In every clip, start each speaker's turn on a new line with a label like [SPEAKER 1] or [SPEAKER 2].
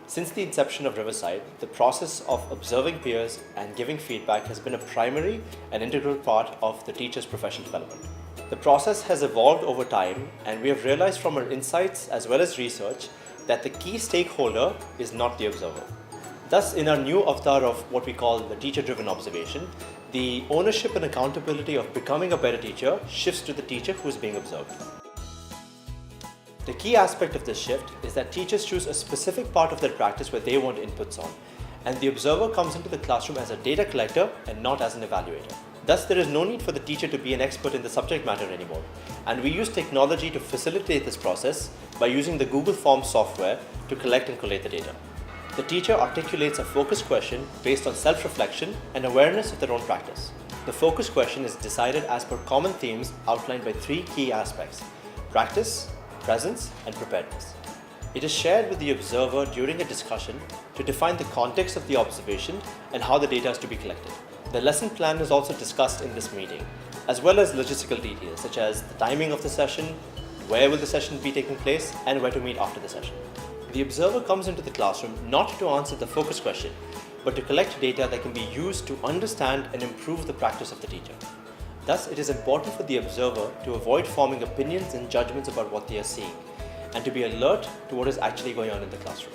[SPEAKER 1] Since the inception of Riverside, the process of observing peers and giving feedback has been a primary and integral part of the teacher's professional development. The process has evolved over time, and we have realized from our insights as well as research that the key stakeholder is not the observer. Thus, in our new avatar of what we call the teacher-driven observation, the ownership and accountability of becoming a better teacher shifts to the teacher who is being observed. The key aspect of this shift is that teachers choose a specific part of their practice where they want inputs on, and the observer comes into the classroom as a data collector and not as an evaluator. Thus, there is no need for the teacher to be an expert in the subject matter anymore, and we use technology to facilitate this process by using the Google Forms software to collect and collate the data. The teacher articulates a focus question based on self-reflection and awareness of their own practice. The focus question is decided as per common themes outlined by three key aspects: practice, presence, and preparedness. It is shared with the observer during a discussion to define the context of the observation and how the data is to be collected. The lesson plan is also discussed in this meeting, as well as logistical details such as the timing of the session, where will the session be taking place, and where to meet after the session. The observer comes into the classroom not to answer the focus question, but to collect data that can be used to understand and improve the practice of the teacher. Thus, it is important for the observer to avoid forming opinions and judgments about what they are seeing, and to be alert to what is actually going on in the classroom.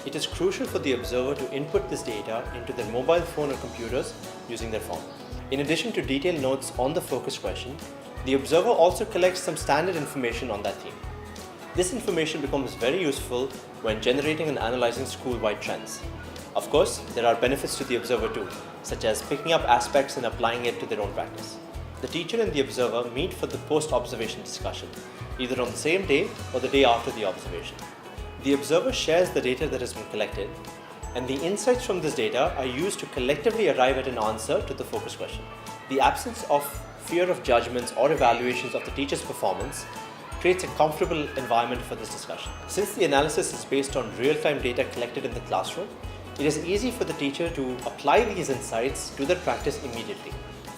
[SPEAKER 1] It is crucial for the observer to input this data into their mobile phone or computers using their phone. In addition to detailed notes on the focus question, the observer also collects some standard information on that theme. This information becomes very useful when generating and analyzing school-wide trends. Of course, there are benefits to the observer too, such as picking up aspects and applying it to their own practice. The teacher and the observer meet for the post-observation discussion, either on the same day or the day after the observation. The observer shares the data that has been collected, and the insights from this data are used to collectively arrive at an answer to the focus question. The absence of fear of judgments or evaluations of the teacher's performance creates a comfortable environment for this discussion. Since the analysis is based on real-time data collected in the classroom, it is easy for the teacher to apply these insights to their practice immediately.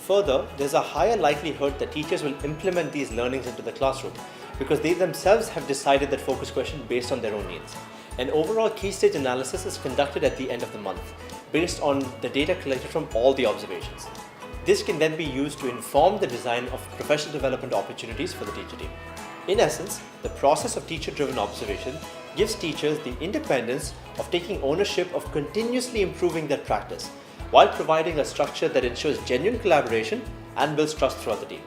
[SPEAKER 1] Further, there's a higher likelihood that teachers will implement these learnings into the classroom because they themselves have decided that focus question based on their own needs. An overall key stage analysis is conducted at the end of the month based on the data collected from all the observations. This can then be used to inform the design of professional development opportunities for the teacher team. In essence, the process of teacher-driven observation gives teachers the independence of taking ownership of continuously improving their practice, while providing a structure that ensures genuine collaboration and builds trust throughout the team.